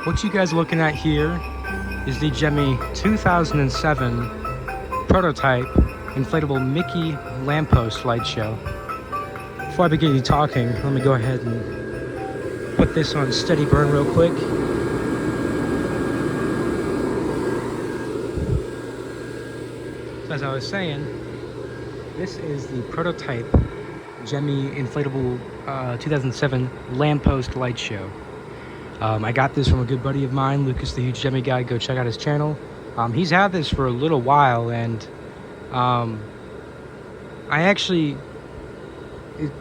What you guys are looking at here is the Gemmy 2007 prototype inflatable Mickey Lamppost light show. Before I begin talking, let me go ahead and put this on steady burn real quick. So as I was saying, this is the prototype Gemmy inflatable 2007 Lamppost light show. I got this from a good buddy of mine, Lucas, the huge Gemmy guy. Go check out his channel. He's had this for a little while, and I actually,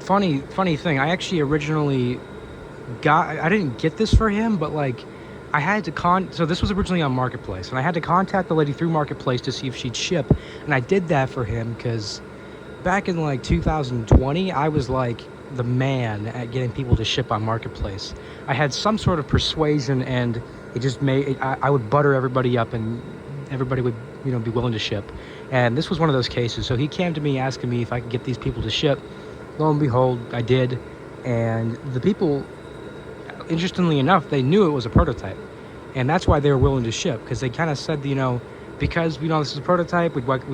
funny thing, I actually originally I didn't get this for him, but like I had to so this was originally on Marketplace, and I had to contact the lady through Marketplace to see if she'd ship, and I did that for him because back in like 2020, I was like the man at getting people to ship on Marketplace. I had some sort of persuasion, and it just made I would butter everybody up, and everybody would, you know, be willing to ship. And this was one of those cases. So he came to me asking me if I could get these people to ship. Lo and behold, I did. And the people, interestingly enough, they knew it was a prototype, and that's why they were willing to ship, because they kind of said, you know, because we know this is a prototype, we want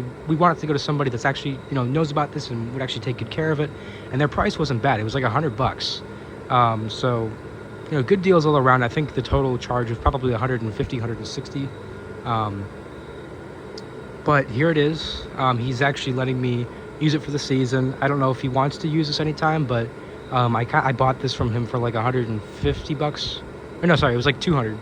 it to go to somebody that's actually, you know, knows about this and would actually take good care of it. And their price wasn't bad. It was like $100. So, you know, good deals all around. I think the total charge was probably 150, 160. But here it is. He's actually letting me use it for the season. I don't know if he wants to use this anytime, but I bought this from him for like 150 bucks. Or no, sorry, it was like 200.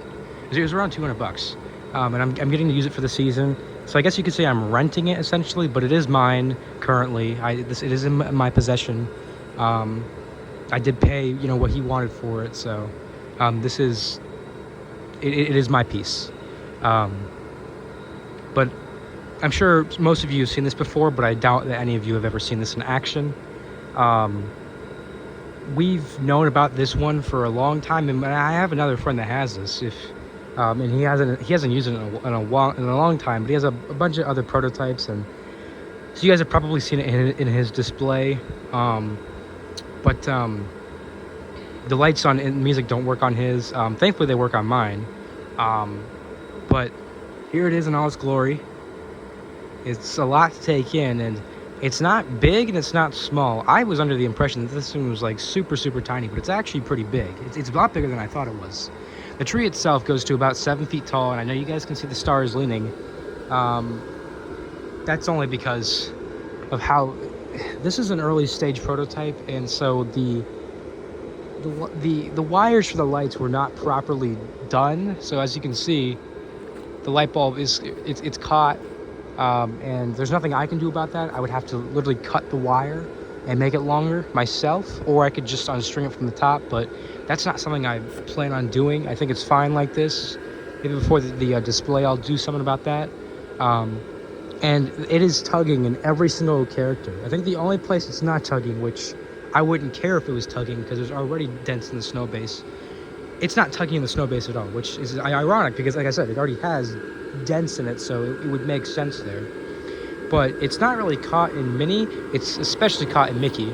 It was around 200 bucks. And I'm getting to use it for the season. So I guess you could say I'm renting it essentially, but it is mine currently. It is in my possession. I did pay, you know, what he wanted for it. So this is, it is my piece. But I'm sure most of you have seen this before, but I doubt that any of you have ever seen this in action. We've known about this one for a long time, and I have another friend that has this. And he hasn't used it in a long time, but he has a bunch of other prototypes, and so you guys have probably seen it in his display. But the lights on music don't work on his. Thankfully, they work on mine. But here it is in all its glory. It's a lot to take in, and it's not big and it's not small. I was under the impression that this thing was like super tiny, but it's actually pretty big. It's a lot bigger than I thought it was. The tree itself goes to about 7 feet tall, and I know you guys can see the stars leaning. That's only because of how this is an early stage prototype, and so the wires for the lights were not properly done. So as you can see, the light bulb it's caught. And there's nothing I can do about that. I would have to literally cut the wire and make it longer myself, or I could just unstring it from the top, but that's not something I plan on doing. I think it's fine like this. Maybe before the display I'll do something about that. And it is tugging in every single character. I think the only place it's not tugging, which I wouldn't care if it was tugging because there's already dents in the snow base, it's not tugging in the snow base at all, which is ironic because, like I said, it already has dents in it, so it would make sense there. But it's not really caught in Minnie. It's especially caught in Mickey.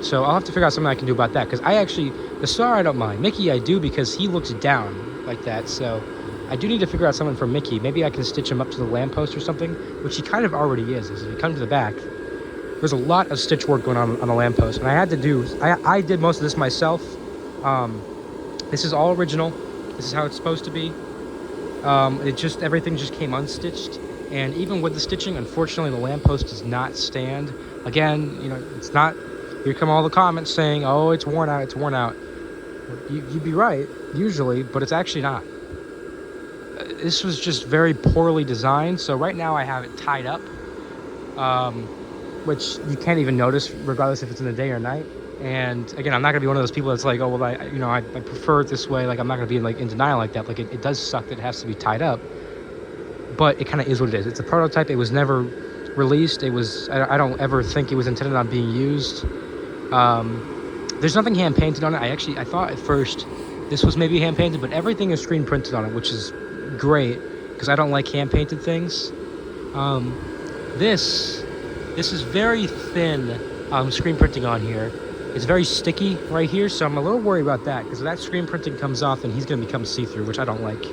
So I'll have to figure out something I can do about that, because the star I don't mind. Mickey I do, because he looks down like that, so I do need to figure out something for Mickey. Maybe I can stitch him up to the lamppost or something, which he kind of already is. As you come to the back, there's a lot of stitch work going on the lamppost, and I did most of this myself. This is all original. This is how it's supposed to be. Everything just came unstitched, and even with the stitching, unfortunately, the lamppost does not stand. Again, you know, it's not. Here come all the comments saying, "Oh, it's worn out. It's worn out." You'd be right usually, but it's actually not. This was just very poorly designed. So right now I have it tied up, which you can't even notice, regardless if it's in the day or night. And again, I'm not gonna be one of those people that's like, oh well, I prefer it this way. Like, I'm not gonna be in denial like that. Like, it does suck that it has to be tied up, but it kind of is what it is. It's a prototype. It was never released. I don't ever think it was intended on being used. There's nothing hand painted on it. I thought at first this was maybe hand painted, but everything is screen printed on it, which is great because I don't like hand painted things. This is very thin screen printing on here. It's very sticky right here, so I'm a little worried about that, because if that screen printing comes off, then he's going to become see-through, which I don't like.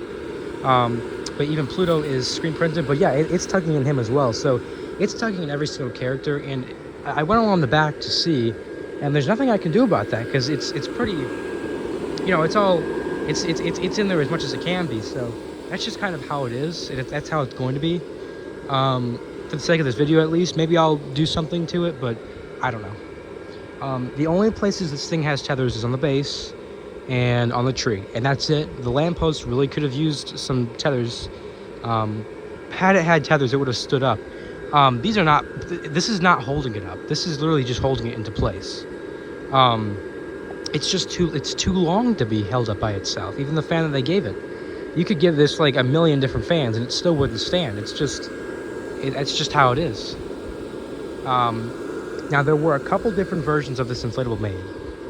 But even Pluto is screen printed, but yeah, it's tugging in him as well. So it's tugging in every single character, and I went along the back to see, and there's nothing I can do about that, because it's pretty, you know, it's in there as much as it can be. So that's just kind of how it is, and that's how it's going to be. For the sake of this video, at least, maybe I'll do something to it, but I don't know. The only places this thing has tethers is on the base and on the tree, and that's it. The lamppost really could have used some tethers. Had it had tethers, it would have stood up. These are not, this is not holding it up. This is literally just holding it into place. It's just it's too long to be held up by itself. Even the fan that they gave it, you could give this like a million different fans and it still wouldn't stand. It's just how it is. Now there were a couple different versions of this inflatable made.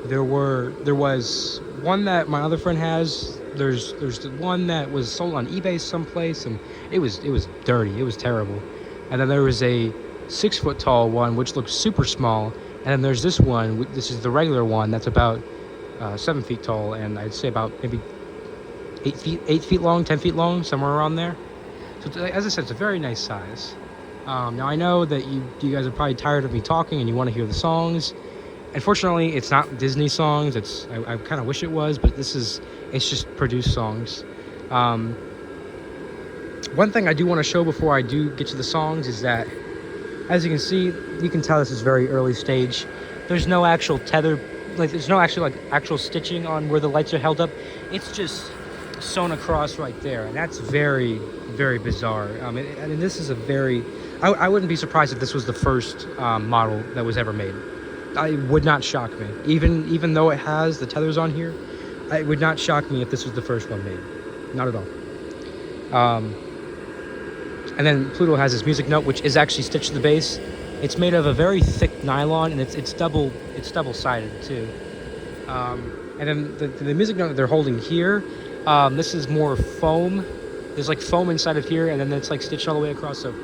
There was one that my other friend has. There's the one that was sold on eBay someplace, and it was dirty. It was terrible. And then there was a 6 foot tall one which looks super small. And then there's this one. This is the regular one that's about 7 feet tall, and I'd say about maybe 8 feet long, 10 feet long, somewhere around there. So as I said, it's a very nice size. Now I know that you guys are probably tired of me talking and you want to hear the songs. Unfortunately, it's not Disney songs. I kind of wish it was, but it's just produced songs. One thing I do want to show before I do get to the songs is that, as you can see, you can tell this is very early stage. There's no actual tether, like there's no actual stitching on where the lights are held up. It's just sewn across right there, and that's very, very bizarre. I mean, this is a very, I wouldn't be surprised if this was the first model that was ever made. It would not shock me, even though it has the tethers on here. It would not shock me if this was the first one made, not at all. And then Pluto has his music note, which is actually stitched to the base. It's made of a very thick nylon, and it's double-sided too. And then the music note that they're holding here, this is more foam. There's like foam inside of here, and then it's like stitched all the way across. So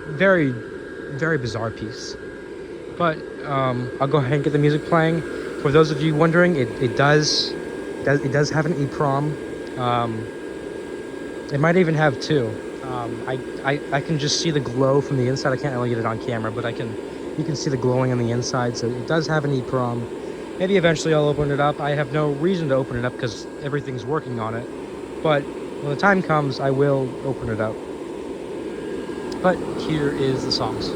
very, very bizarre piece. But I'll go ahead and get the music playing. For those of you wondering, it does have an EEPROM. It might even have two. I can just see the glow from the inside. I can't really get it on camera, but you can see the glowing on the inside. So it does have an EEPROM. Maybe eventually I'll open it up. I have no reason to open it up because everything's working on it. But when the time comes, I will open it up. But here is the songs.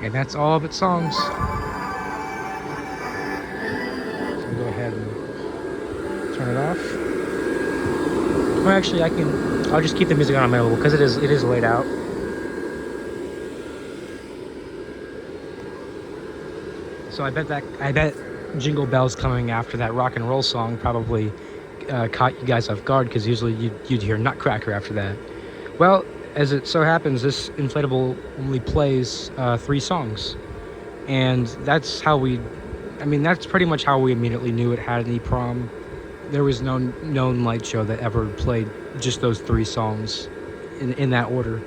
And that's all of its songs. So I'll go ahead and turn it off. Or actually, I'll just keep the music on available because it is laid out. So I bet Jingle Bells coming after that rock and roll song probably caught you guys off guard, because usually you'd hear Nutcracker after that. Well, as it so happens, this inflatable only plays 3 songs, and that's pretty much how we immediately knew it had an EEPROM. There was no known light show that ever played just those 3 songs in that order.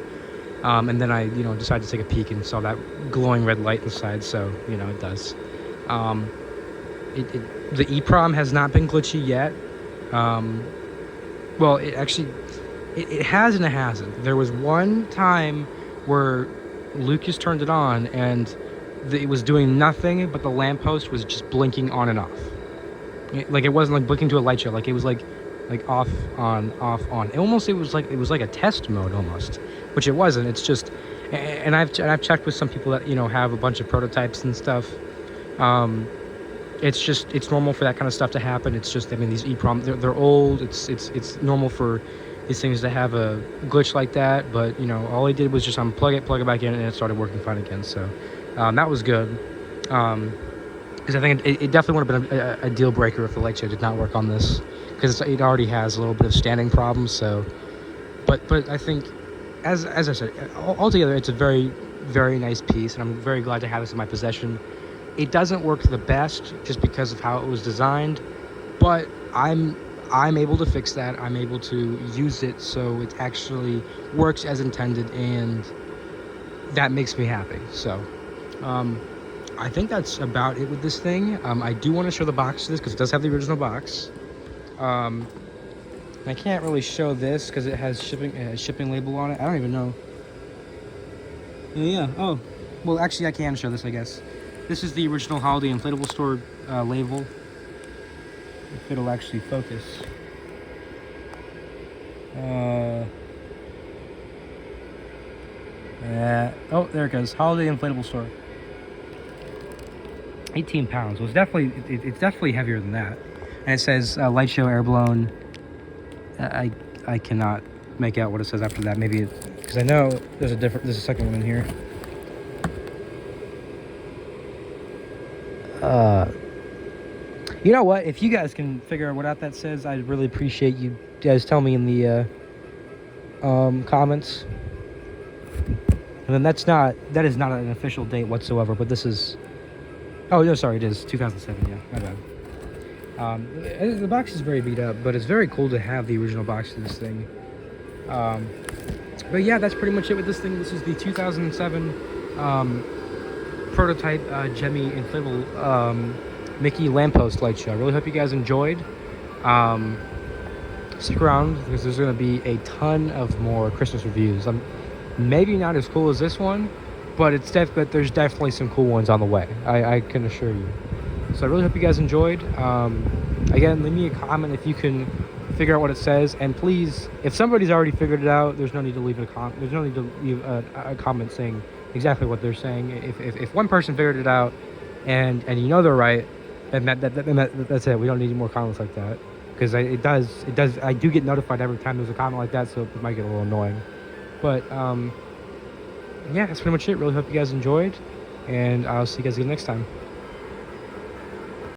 And then I, decided to take a peek and saw that glowing red light inside. So, it does. The EEPROM has not been glitchy yet. Well, it has and it hasn't. There was one time where Lucas turned it on and it was doing nothing, but the lamppost was just blinking on and off. It wasn't like blinking to a light show. It was like off on off on. It was like a test mode almost, which it wasn't. It's just, and I've checked with some people that have a bunch of prototypes and stuff. It's normal for that kind of stuff to happen. It's just, these EEPROM, they're old. It's normal for these things to have a glitch like that. But all I did was just unplug it, plug it back in, and it started working fine again. So that was good. Because I think it definitely would have been a deal breaker if the light show did not work on this, because it already has a little bit of standing problems. So, but I think, as I said, altogether it's a very, very nice piece, and I'm very glad to have this in my possession. It doesn't work the best just because of how it was designed, but I'm able to fix that. I'm able to use it so it actually works as intended, and that makes me happy. So, I think that's about it with this thing. I do want to show the box to this because it does have the original box. I can't really show this because it has shipping label on it. I don't even know. Yeah. Oh, well, actually, I can show this, I guess. This is the original Holiday Inflatable Store label. If it'll actually focus. Oh, there it goes. Holiday Inflatable Store. 18 pounds. Well, it's definitely heavier than that. And it says Lightshow Airblown. I cannot make out what it says after that. Maybe because I know there's a second one in here. You know what? If you guys can figure out what that says, I'd really appreciate you guys tell me in the comments. And then that is not an official date whatsoever, but this is. Oh, no, sorry, it is 2007, yeah, my bad. The box is very beat up, but it's very cool to have the original box of this thing. But yeah, that's pretty much it with this thing. This is the 2007 prototype Gemmy inflatable Mickey Lamppost light show. I really hope you guys enjoyed. Stick around because there's going to be a ton of more Christmas reviews. Maybe not as cool as this one, but there's definitely some cool ones on the way. I can assure you. So I really hope you guys enjoyed. Again, leave me a comment if you can figure out what it says, and please, if somebody's already figured it out, there's no need to leave a comment saying exactly what they're saying. If one person figured it out, and they're right, then that's it. We don't need any more comments like that, because I do get notified every time there's a comment like that, so it might get a little annoying. But yeah, that's pretty much it. Really hope you guys enjoyed, and I'll see you guys again next time.